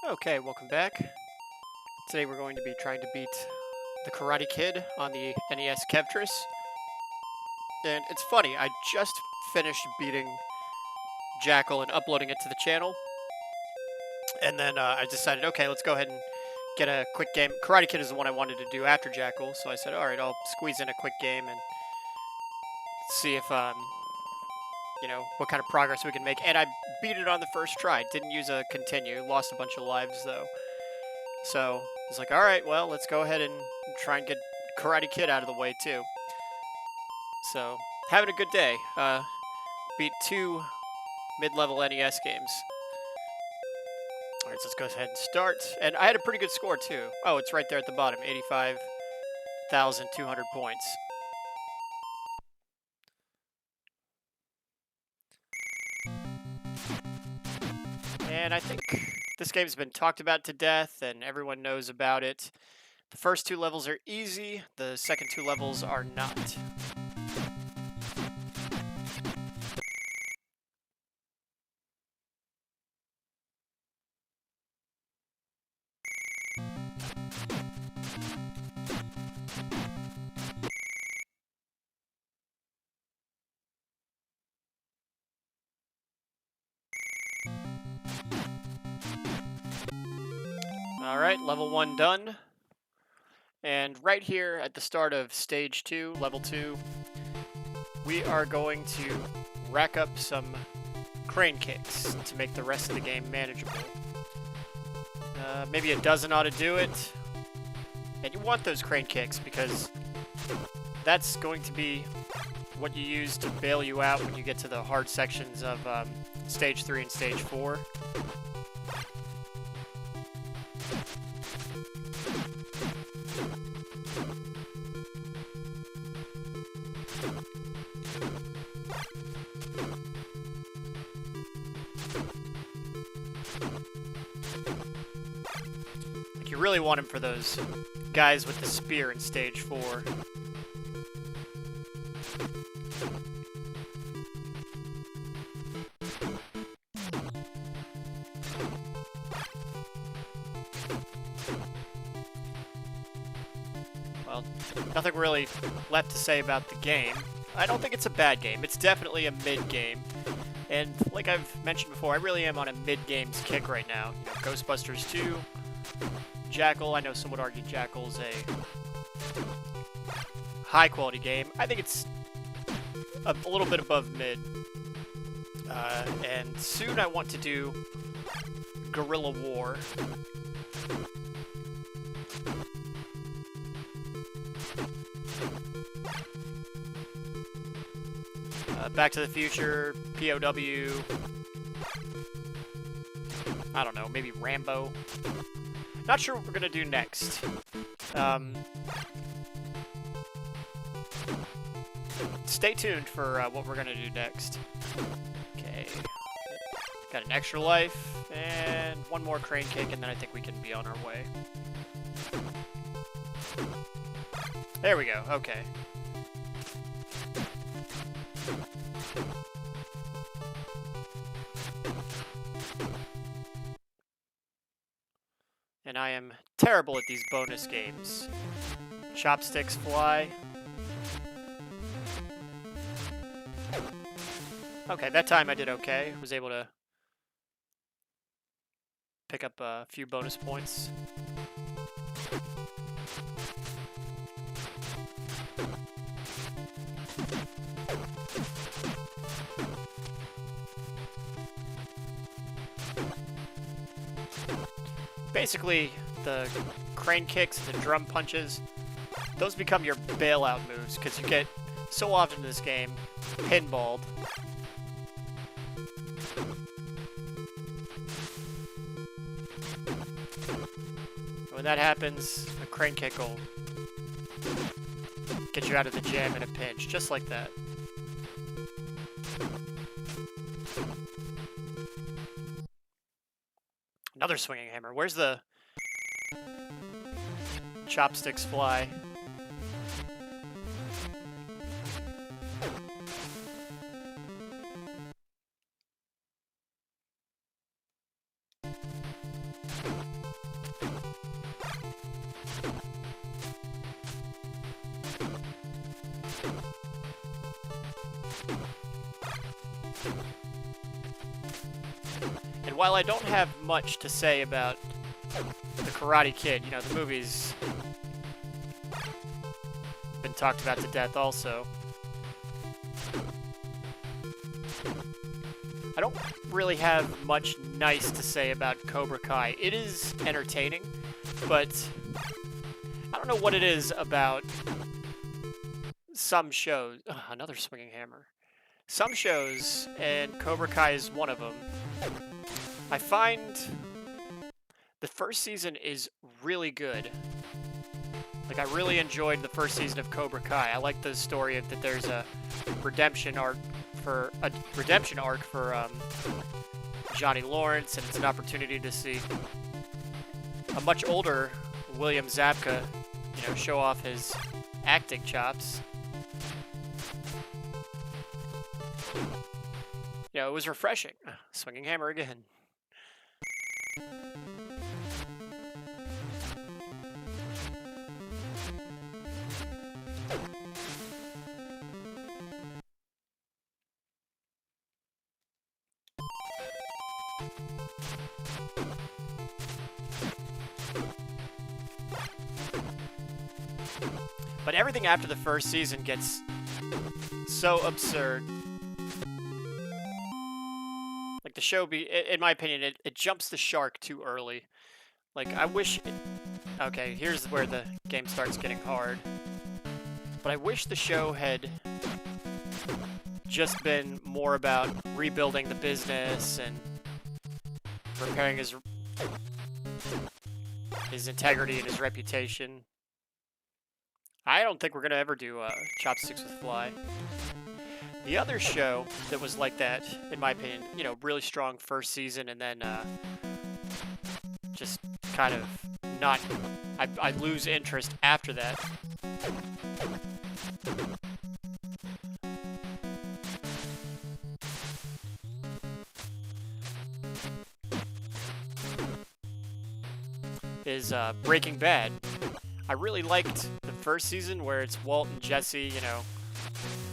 Okay, welcome back. Today we're going to be trying to beat the Karate Kid on the NES Kevtris. And it's funny, I just finished beating Jackal and uploading it to the channel. And then I decided, okay, let's go ahead and get a quick game. Karate Kid is the one I wanted to do after Jackal, so I said, alright, I'll squeeze in a quick game and see if, what kind of progress we can make. And I beat it on the first try. Didn't use a continue. Lost a bunch of lives, though. So I was like, alright, well, let's go ahead and try and get Karate Kid out of the way, too. So, having a good day. Beat 2 mid-level NES games. Alright, so let's go ahead and start. And I had a pretty good score, too. Oh, it's right there at the bottom. 85,200 points. And I think this game's been talked about to death, and everyone knows about it. The first 2 levels are easy, the second 2 levels are not. Alright, level 1 done. And right here at the start of stage 2, level 2, we are going to rack up some crane kicks to make the rest of the game manageable. Maybe a dozen ought to do it. And you want those crane kicks because that's going to be what you use to bail you out when you get to the hard sections of stage 3 and stage 4. You really want him for those guys with the spear in stage 4. Well, nothing really left to say about the game. I don't think it's a bad game. It's definitely a mid-game. And like I've mentioned before, I really am on a mid-games kick right now. You know, Ghostbusters 2, Jackal. I know some would argue Jackal's a high-quality game. I think it's a little bit above mid. And soon I want to do Guerrilla War. Back to the Future, POW, I don't know, maybe Rambo. Not sure what we're gonna do next. Stay tuned for what we're gonna do next. Okay, got an extra life, and one more crane kick, and then I think we can be on our way. There we go, okay. And I am terrible at these bonus games. Chopsticks fly. Okay, that time I did okay. Was able to pick up a few bonus points. Basically, the crane kicks and the drum punches, those become your bailout moves, because you get, so often in this game, pinballed. When that happens, a crane kick will get you out of the jam in a pinch, just like that. Another swinging hammer. Where's the chopsticks fly? And while I don't have much to say about the Karate Kid, you know, the movie's been talked about to death also. I don't really have much nice to say about Cobra Kai. It is entertaining, but I don't know what it is about some shows. Ugh, another swinging hammer. Some shows, and Cobra Kai is one of them, I find the first season is really good. Like, I really enjoyed the first season of Cobra Kai. I like the story of that there's a redemption arc for Johnny Lawrence, and it's an opportunity to see a much older William Zabka, you know, show off his acting chops. You know, it was refreshing. Swinging hammer again. But everything after the first season gets so absurd. Like, the show, in my opinion, it jumps the shark too early. Like, I wish okay, here's where the game starts getting hard. But I wish the show had just been more about rebuilding the business and repairing his integrity and his reputation. I don't think we're going to ever do Chopsticks with Fly. The other show that was like that, in my opinion, you know, really strong first season and then just kind of not... I lose interest after that. Is Breaking Bad. I really liked the first season where it's Walt and Jesse, you know,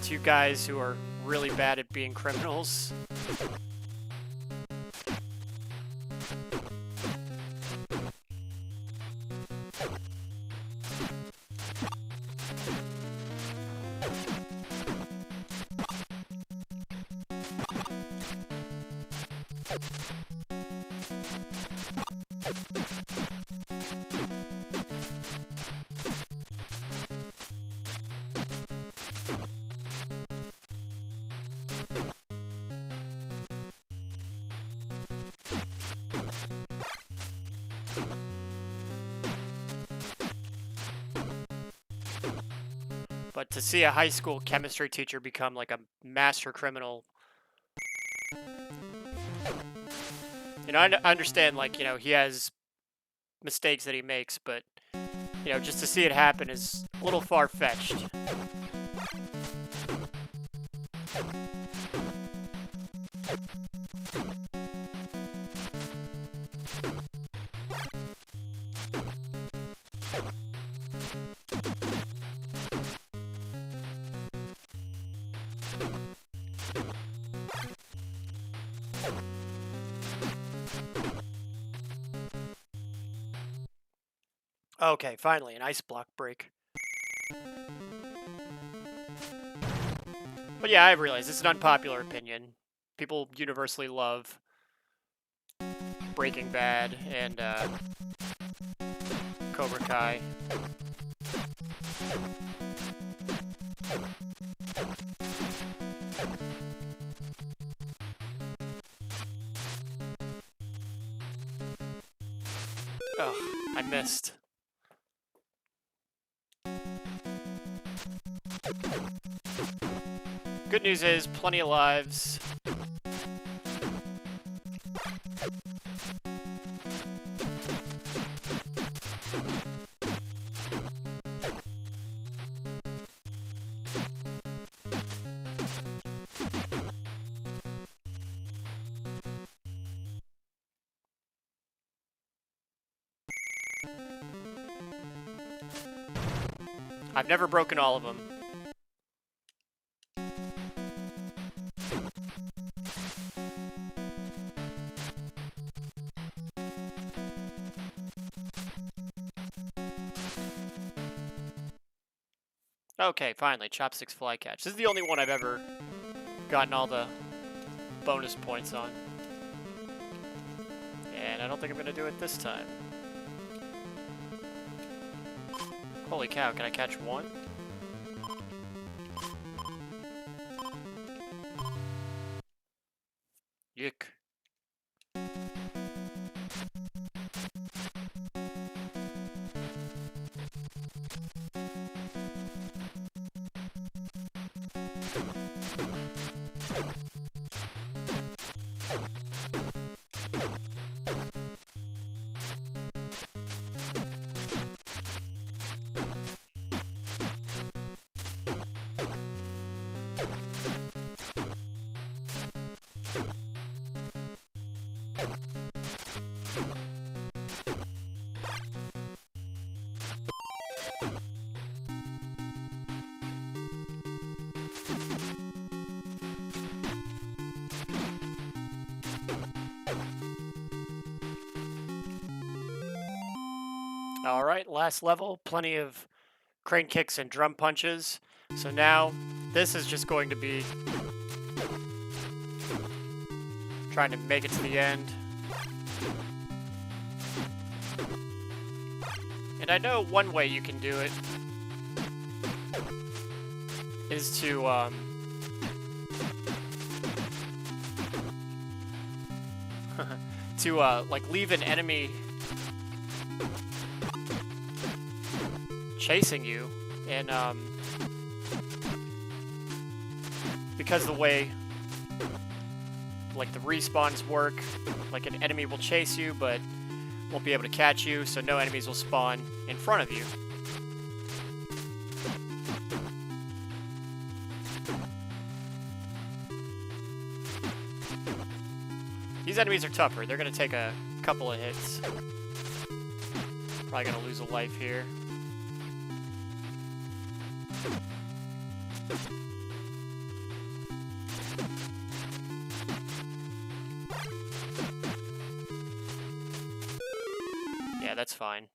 two guys who are really bad at being criminals. But to see a high school chemistry teacher become like a master criminal, you know, I understand, like, you know, he has mistakes that he makes, but, you know, just to see it happen is a little far-fetched. Okay, finally, an ice block break. But yeah, I realize it's an unpopular opinion. People universally love Breaking Bad and Cobra Kai. Oh, I missed. Good news is, plenty of lives. I've never broken all of them. Okay, finally, chopsticks fly catch. This is the only one I've ever gotten all the bonus points on. And I don't think I'm gonna do it this time. Holy cow, can I catch one? Yuck. Alright, last level. Plenty of crane kicks and drum punches. So now, this is just going to be trying to make it to the end. And I know one way you can do it is to, like, leave an enemy chasing you, and, because the way, like, the respawns work, like, an enemy will chase you, but won't be able to catch you, so no enemies will spawn in front of you. These enemies are tougher. They're going to take a couple of hits. Probably going to lose a life here. Yeah, that's fine.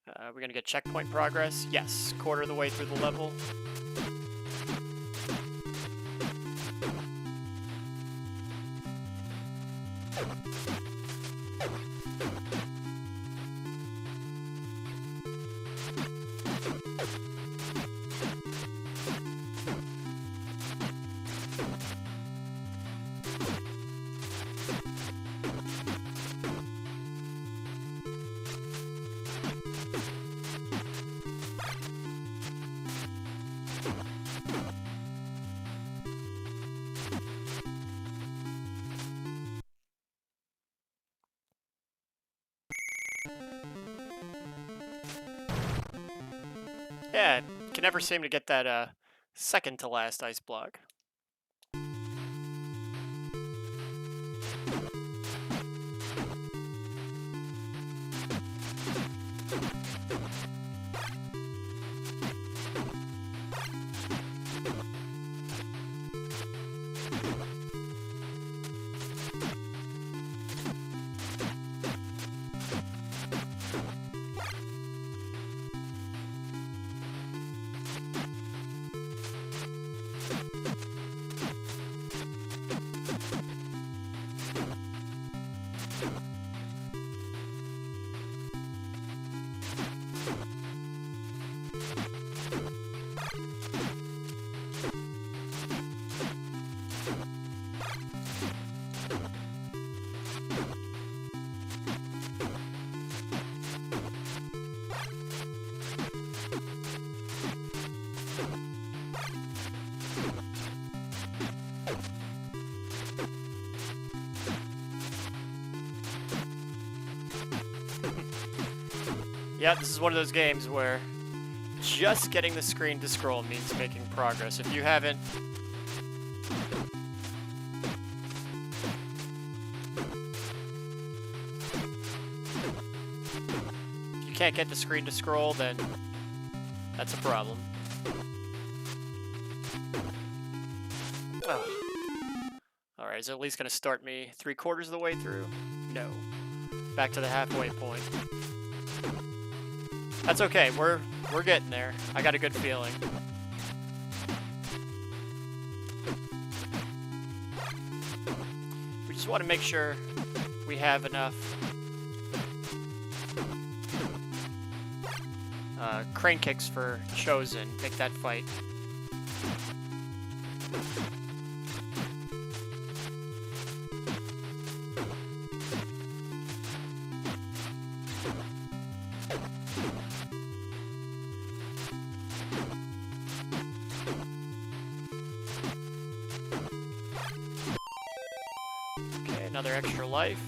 We're going to get checkpoint progress. Yes, quarter of the way through the level. Yeah, can never seem to get that second to last ice block. Yeah, this is one of those games where just getting the screen to scroll means making progress. If you haven't... If you can't get the screen to scroll, then that's a problem. Oh. Alright, is it at least going to start me 3/4 of the way through? No. Back to the halfway point. That's okay. We're getting there. I got a good feeling. We just want to make sure we have enough crane kicks for Chosen. Make that fight. Okay, another extra life.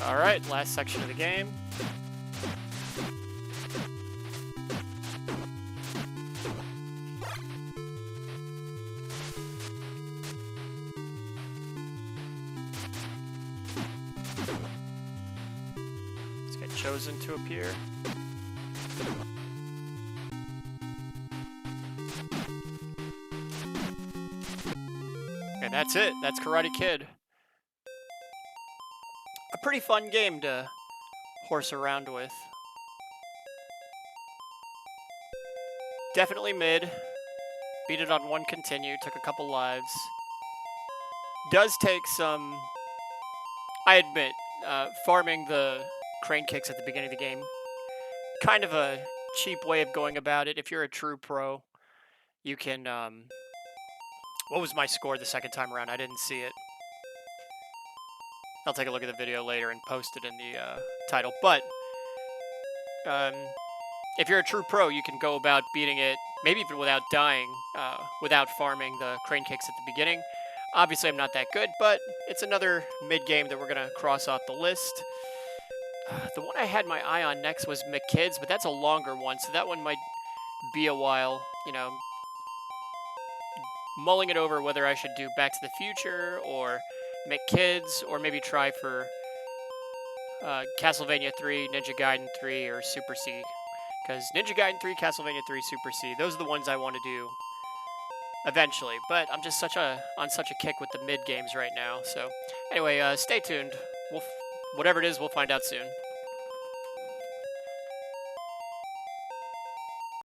Alright, last section of the game. Let's get Chosen to appear. And that's it. That's Karate Kid. A pretty fun game to horse around with. Definitely mid. Beat it on one continue, took a couple lives. Does take some, I admit, farming the crane kicks at the beginning of the game. Kind of a cheap way of going about it. If you're a true pro, you can, what was my score the second time around? I didn't see it. I'll take a look at the video later and post it in the title. But if you're a true pro, you can go about beating it, maybe even without dying, without farming the crane kicks at the beginning. Obviously, I'm not that good, but it's another mid-game that we're going to cross off the list. The one I had my eye on next was McKids, but that's a longer one, so that one might be a while, you know, mulling it over whether I should do Back to the Future or McKids, or maybe try for Castlevania 3, Ninja Gaiden 3, or Super C. Because Ninja Gaiden 3, Castlevania 3, Super C, those are the ones I want to do eventually. But I'm just on such a kick with the mid games right now. So anyway, stay tuned. Whatever it is, we'll find out soon.